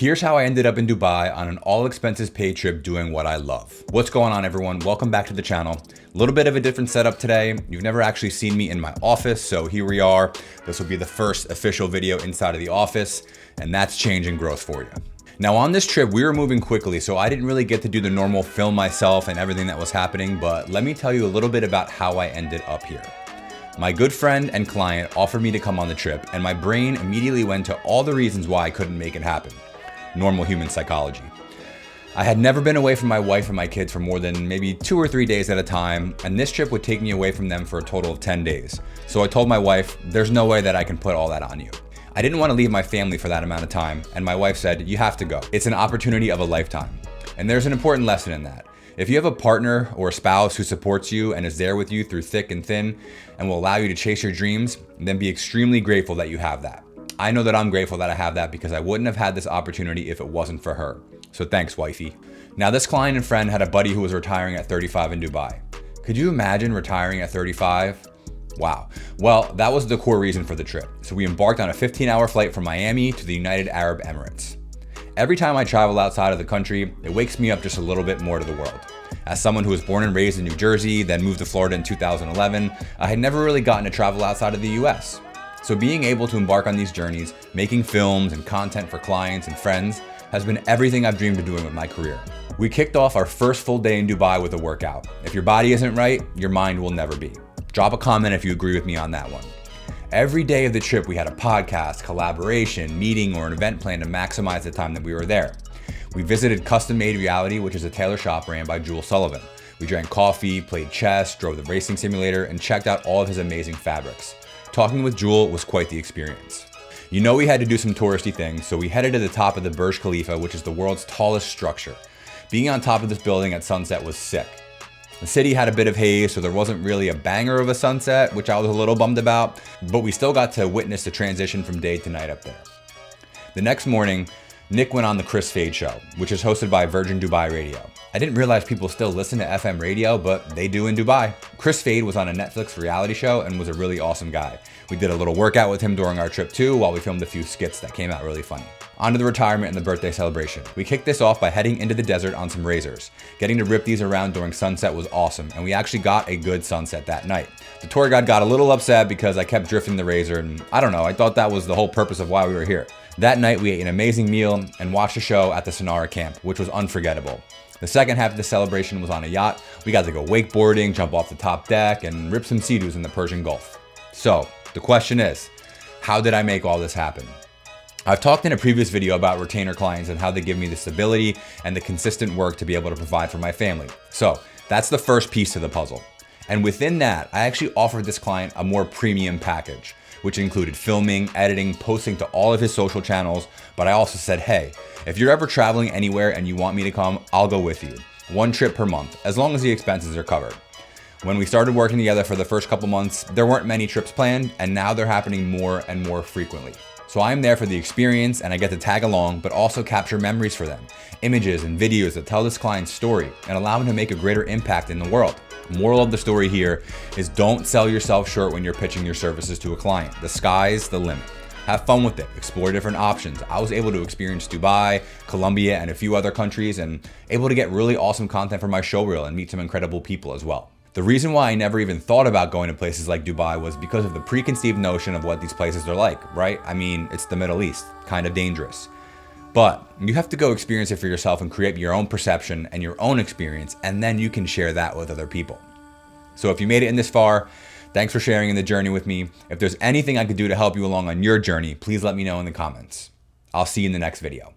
Here's how I ended up in Dubai on an all expenses paid trip doing what I love. What's going on, everyone? Welcome back to the channel. A little bit of a different setup today. You've never actually seen me in my office, so here we are. This will be the first official video inside of the office, and that's change and growth for you. Now on this trip, we were moving quickly, so I didn't really get to do the normal film myself and everything that was happening, but let me tell you a little bit about how I ended up here. My good friend and client offered me to come on the trip, and my brain immediately went to all the reasons why I couldn't make it happen. Normal human psychology. I had never been away from my wife and my kids for more than maybe 2 or 3 days at a time, and this trip would take me away from them for a total of 10 days. So I told my wife, there's no way that I can put all that on you. I didn't want to leave my family for that amount of time, and my wife said, you have to go. It's an opportunity of a lifetime. And there's an important lesson in that. If you have a partner or a spouse who supports you and is there with you through thick and thin and will allow you to chase your dreams, then be extremely grateful that you have that. I know that I'm grateful that I have that because I wouldn't have had this opportunity if it wasn't for her. So thanks, wifey. Now this client and friend had a buddy who was retiring at 35 in Dubai. Could you imagine retiring at 35? Wow. Well, that was the core reason for the trip. So we embarked on a 15-hour flight from Miami to the United Arab Emirates. Every time I travel outside of the country, it wakes me up just a little bit more to the world. As someone who was born and raised in New Jersey, then moved to Florida in 2011, I had never really gotten to travel outside of the US. So being able to embark on these journeys, making films and content for clients and friends, has been everything I've dreamed of doing with my career. We kicked off our first full day in Dubai with a workout. If your body isn't right, your mind will never be. Drop a comment if you agree with me on that one. Every day of the trip, we had a podcast, collaboration, meeting, or an event plan to maximize the time that we were there. We visited Custom Made Reality, which is a tailor shop ran by Jules Sullivan. We drank coffee, played chess, drove the racing simulator, and checked out all of his amazing fabrics. Talking with Jules was quite the experience. You know we had to do some touristy things, so we headed to the top of the Burj Khalifa, which is the world's tallest structure. Being on top of this building at sunset was sick. The city had a bit of haze, so there wasn't really a banger of a sunset, which I was a little bummed about, but we still got to witness the transition from day to night up there. The next morning, Nick went on the Chris Fade Show, which is hosted by Virgin Dubai Radio. I didn't realize people still listen to FM radio, but they do in Dubai. Chris Fade was on a Netflix reality show and was a really awesome guy. We did a little workout with him during our trip too, while we filmed a few skits that came out really funny. On to the retirement and the birthday celebration. We kicked this off by heading into the desert on some razors. Getting to rip these around during sunset was awesome, and we actually got a good sunset that night. The tour guide got a little upset because I kept drifting the razor, and I don't know, I thought that was the whole purpose of why we were here. That night we ate an amazing meal and watched a show at the Sonara camp, which was unforgettable. The second half of the celebration was on a yacht. We got to go wakeboarding, jump off the top deck, and rip some sea-doos in the Persian Gulf. So, the question is, how did I make all this happen? I've talked in a previous video about retainer clients and how they give me the stability and the consistent work to be able to provide for my family. So that's the first piece to the puzzle. And within that, I actually offered this client a more premium package, which included filming, editing, posting to all of his social channels. But I also said, hey, if you're ever traveling anywhere and you want me to come, I'll go with you. 1 trip per month, as long as the expenses are covered. When we started working together for the first couple months, there weren't many trips planned, and now they're happening more and more frequently. So I'm there for the experience and I get to tag along, but also capture memories for them, images and videos that tell this client's story and allow him to make a greater impact in the world. Moral of the story here is don't sell yourself short when you're pitching your services to a client. The sky's the limit. Have fun with it, explore different options. I was able to experience Dubai, Colombia, and a few other countries, and able to get really awesome content for my showreel and meet some incredible people as well. The reason why I never even thought about going to places like Dubai was because of the preconceived notion of what these places are like, right? I mean, it's the Middle East, kind of dangerous. But you have to go experience it for yourself and create your own perception and your own experience, and then you can share that with other people. So if you made it in this far, thanks for sharing in the journey with me. If there's anything I could do to help you along on your journey, please let me know in the comments. I'll see you in the next video.